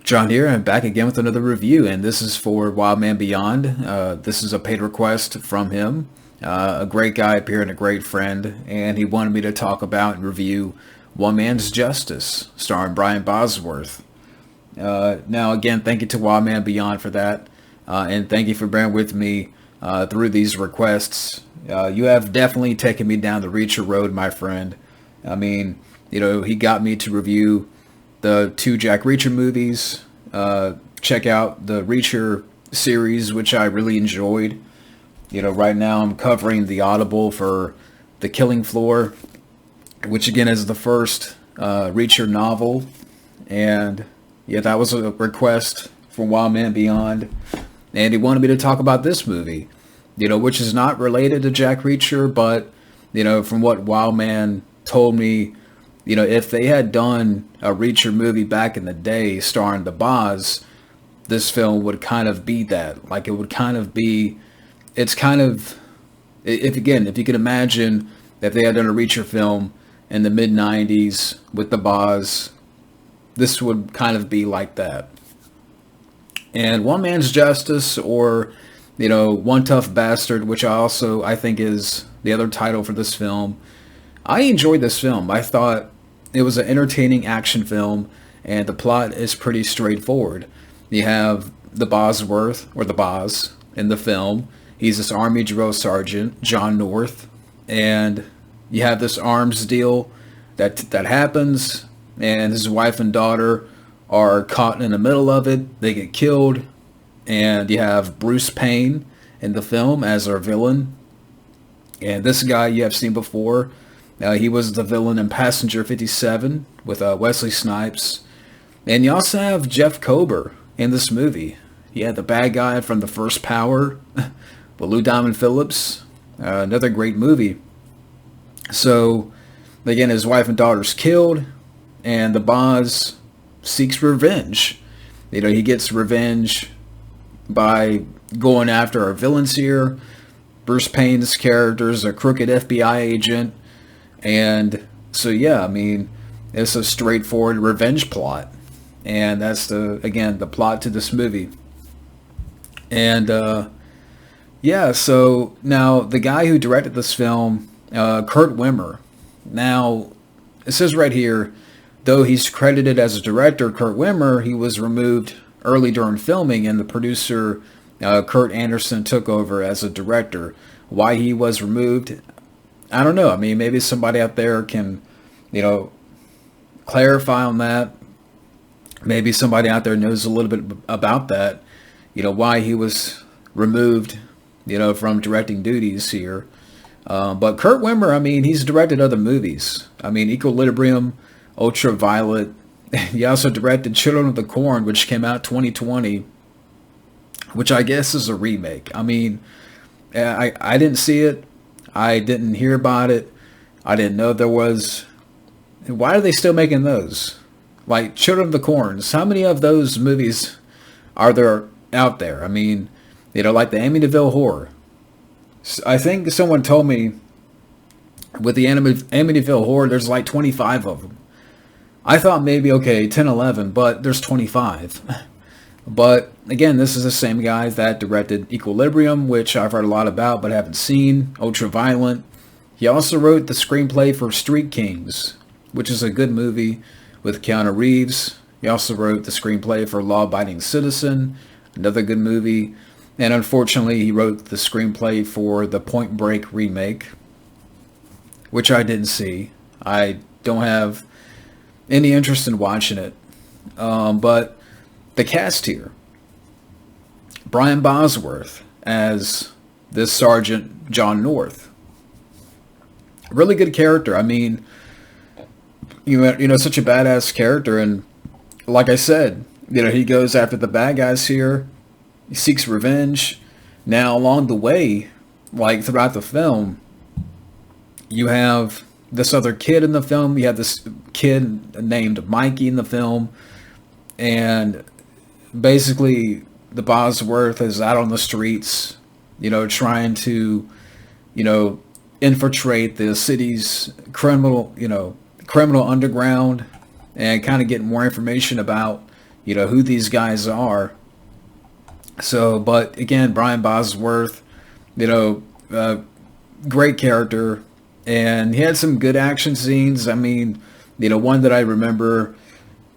John here, and back again with another review, and this is for Wild Man Beyond. This is a paid request from him. A great guy up here and a great friend, and he wanted me to talk about and review One Man's Justice, starring Brian Bosworth. Now, again, thank you to Wild Man Beyond for that, and thank you for bearing with me through these requests. You have definitely taken me down the Reacher road, my friend. I mean, he got me to review the two Jack Reacher movies. Check out the Reacher series, which I really enjoyed. Right now I'm covering the Audible for The Killing Floor, which again is the first Reacher novel. And yeah, that was a request from Wild Man Beyond. And he wanted me to talk about this movie, which is not related to Jack Reacher, but, from what Wild Man told me, if they had done a Reacher movie back in the day starring the Boz, this film would kind of be that. Like, it would kind of be, it's kind of, if you can imagine that they had done a Reacher film in the mid-90s with the Boz, this would kind of be like that. And One Man's Justice, or, One Tough Bastard, which I think is the other title for this film. I enjoyed this film. I thought it was an entertaining action film, and the plot is pretty straightforward. You have the Bosworth, or the Boz, in the film. He's this Army drill sergeant, John North, and you have this arms deal that happens, and his wife and daughter are caught in the middle of it. They get killed, and you have Bruce Payne in the film as our villain. And this guy you have seen before. He was the villain in Passenger 57 with Wesley Snipes. And you also have Jeff Kober in this movie. You had the bad guy from The First Power with Lou Diamond Phillips. Another great movie. So, again, his wife and daughter's killed, and the Boz seeks revenge. He gets revenge by going after our villains here. Bruce Payne's character is a crooked FBI agent. And so, yeah, I mean, it's a straightforward revenge plot. And that's the plot to this movie. And, yeah, so now the guy who directed this film, Kurt Wimmer. Now, it says right here, though he's credited as a director, Kurt Wimmer, he was removed early during filming, and the producer, Kurt Anderson, took over as a director. Why he was removed, I don't know. I mean, maybe somebody out there can, clarify on that. Maybe somebody out there knows a little bit about that, why he was removed, from directing duties here. But Kurt Wimmer, I mean, he's directed other movies. I mean, Equilibrium, Ultraviolet. He also directed Children of the Corn, which came out 2020, which I guess is a remake. I mean, I didn't see it. I didn't hear about it. I didn't know there was. Why are they still making those? Like Children of the Corns. How many of those movies are there out there? I mean, like the Amityville Horror. I think someone told me with the Amityville Horror, there's like 25 of them. I thought maybe, 10, 11, but there's 25. But, again, this is the same guy that directed Equilibrium, which I've heard a lot about but haven't seen, Ultraviolet. He also wrote the screenplay for Street Kings, which is a good movie with Keanu Reeves. He also wrote the screenplay for Law Abiding Citizen, another good movie. And unfortunately, he wrote the screenplay for the Point Break remake, which I didn't see. I don't have any interest in watching it. But the cast here: Brian Bosworth as this Sergeant John North. Really good character. I mean, such a badass character. And like I said, he goes after the bad guys here. He seeks revenge. Now, along the way, like throughout the film, you have this other kid in the film. You have this kid named Mikey in the film. And basically, the Bosworth is out on the streets, trying to, infiltrate the city's criminal underground, and kind of get more information about, who these guys are. So, but again, Brian Bosworth, great character, and he had some good action scenes. I mean, one that I remember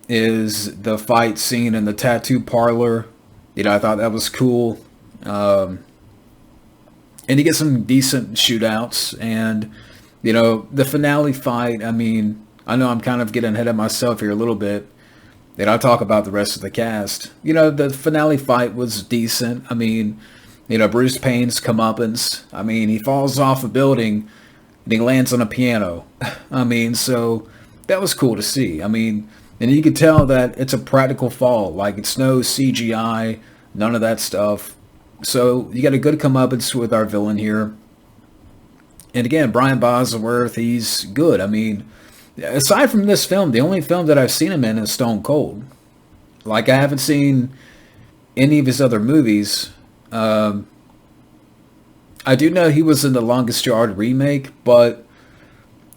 is the fight scene in the tattoo parlor. I thought that was cool. And you get some decent shootouts, and the finale fight. I mean, I know I'm kind of getting ahead of myself here a little bit. I'll talk about the rest of the cast. The finale fight was decent. I mean, Bruce Payne's comeuppance. I mean, he falls off a building and he lands on a piano. I mean, so that was cool to see. I mean, and you could tell that it's a practical fall. Like, it's no CGI, none of that stuff. So you got a good comeuppance with our villain here. And again, Brian Bosworth, he's good. I mean, aside from this film, the only film that I've seen him in is Stone Cold. Like, I haven't seen any of his other movies. I do know he was in The Longest Yard remake, but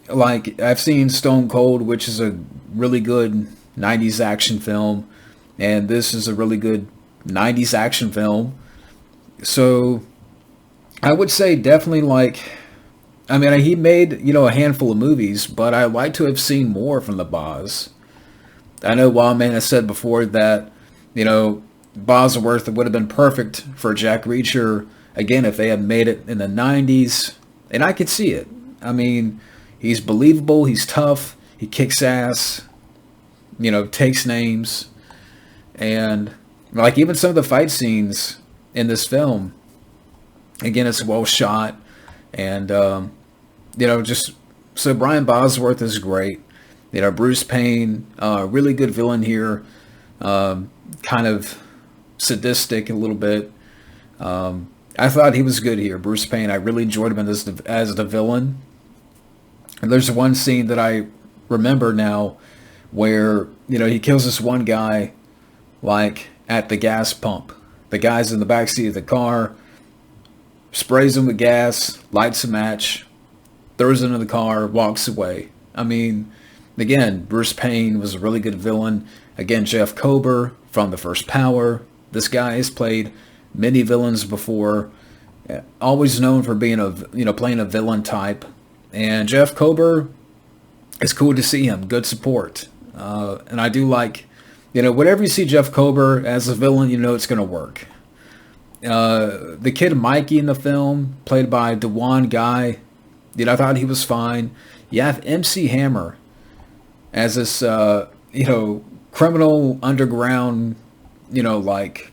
like, I've seen Stone Cold, which is a really good 90s action film, and this is a really good 90s action film. So I would say definitely, like, I mean, he made, a handful of movies, but I'd like to have seen more from the Boz. I know Wildman has said before that, Bosworth would have been perfect for Jack Reacher, again, if they had made it in the 90s, and I could see it. I mean, he's believable, he's tough, he kicks ass, takes names, and, like, even some of the fight scenes in this film, again, it's well shot, and just so Brian Bosworth is great. Bruce Payne, really good villain here, kind of sadistic a little bit. I thought he was good here, Bruce Payne. I really enjoyed him as the villain. And there's one scene that I remember now where he kills this one guy, like, at the gas pump. The guy's in the backseat of the car, sprays him with gas, lights a match, throws it into the car, walks away. I mean, again, Bruce Payne was a really good villain. Again, Jeff Kober from The First Power. This guy has played many villains before, always known for being playing a villain type. And Jeff Kober, it's cool to see him. Good support. And I do like, whenever you see Jeff Kober as a villain, it's going to work. The kid Mikey in the film, played by DeJuan Guy, I thought he was fine. You have MC Hammer as this, criminal underground, like,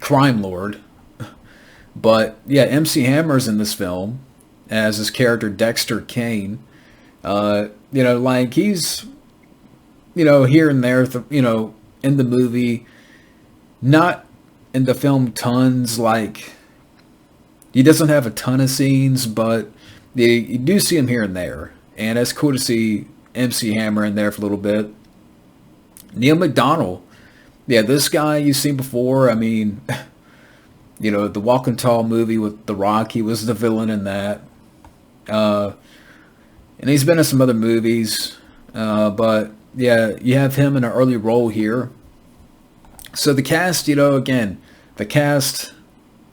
crime lord. But, yeah, MC Hammer's in this film as his character Dexter Kane. Like, he's, here and there, in the movie, not in the film tons, like, he doesn't have a ton of scenes, but you do see him here and there, and it's cool to see MC Hammer in there for a little bit. Neil Mcdonald, yeah, this guy you've seen before. I mean, the Walking Tall movie with The Rock, he was the villain in that, and he's been in some other movies, but yeah, you have him in an early role here. So the cast, again, the cast,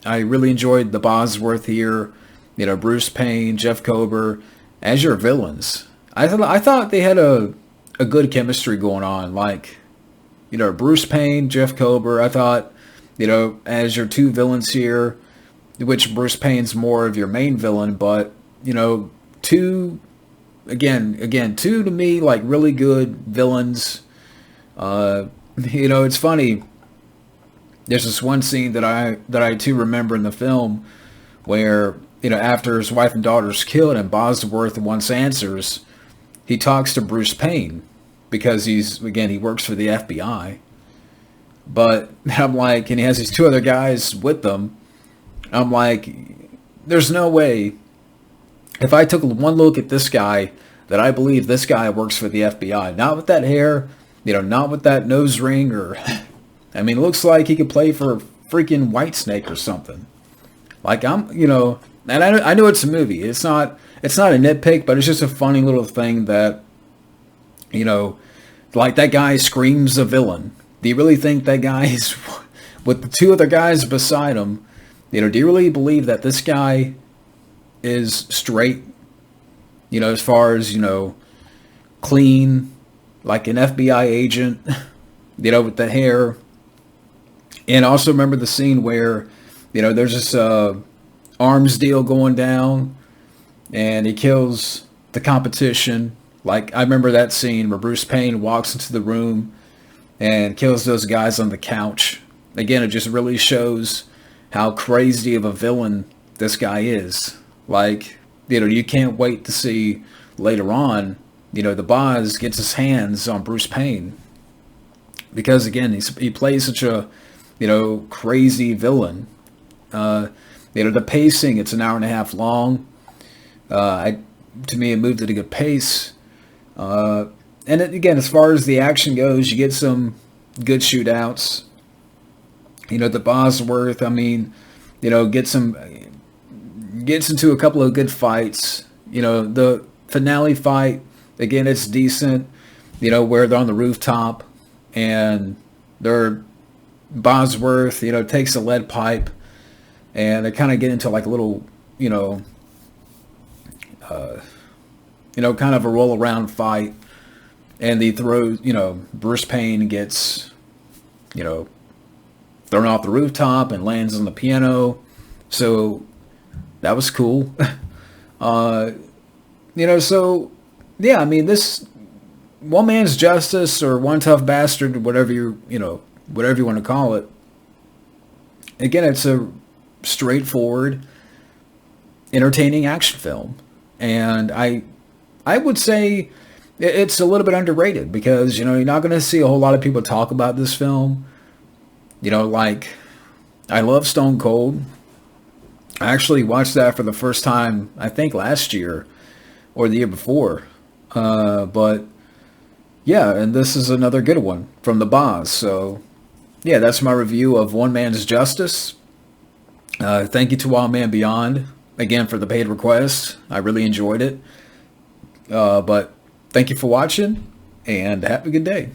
I really enjoyed the Bosworth here. Bruce Payne, Jeff Kober as your villains. I thought they had a good chemistry going on. Like, Bruce Payne, Jeff Kober. I thought, as your two villains here, which Bruce Payne's more of your main villain, but two to me, like, really good villains. It's funny. There's this one scene that I too remember in the film where, after his wife and daughter's killed and Bosworth wants answers, he talks to Bruce Payne because he works for the FBI. But I'm like, and he has these two other guys with them. I'm like, there's no way, if I took one look at this guy, that I believe this guy works for the FBI. Not with that hair, not with that nose ring, or, I mean, it looks like he could play for freaking Whitesnake or something. Like, and I know it's a movie. It's not a nitpick, but it's just a funny little thing that, Like, that guy screams a villain. Do you really think that guy is, with the two other guys beside him, do you really believe that this guy is straight, as far as, clean, like an FBI agent, with the hair? And also remember the scene where, there's this arms deal going down, and he kills the competition. Like, I remember that scene where Bruce Payne walks into the room and kills those guys on the couch. Again, it just really shows how crazy of a villain this guy is. Like, you can't wait to see later on, the boss gets his hands on Bruce Payne. Because, again, he plays such a, crazy villain. The pacing, it's an hour and a half long. To me, it moved at a good pace. And again, as far as the action goes, you get some good shootouts. The Bosworth, I mean, gets into a couple of good fights. The finale fight, again, it's decent. Where they're on the rooftop and Bosworth, takes a lead pipe, and they kind of get into like a little, kind of a roll around fight, and he throws, Bruce Payne gets, thrown off the rooftop and lands on the piano. So that was cool. So yeah, I mean, this One Man's Justice, or One Tough Bastard, whatever whatever you want to call it. Again, it's a straightforward, entertaining action film. And I would say it's a little bit underrated, because, you're not going to see a whole lot of people talk about this film. Like, I love Stone Cold. I actually watched that for the first time, I think last year or the year before. But yeah, and this is another good one from the boss. So yeah, that's my review of One Man's Justice. Thank you to Wildman Beyond again for the paid request. I really enjoyed it. But thank you for watching, and have a good day.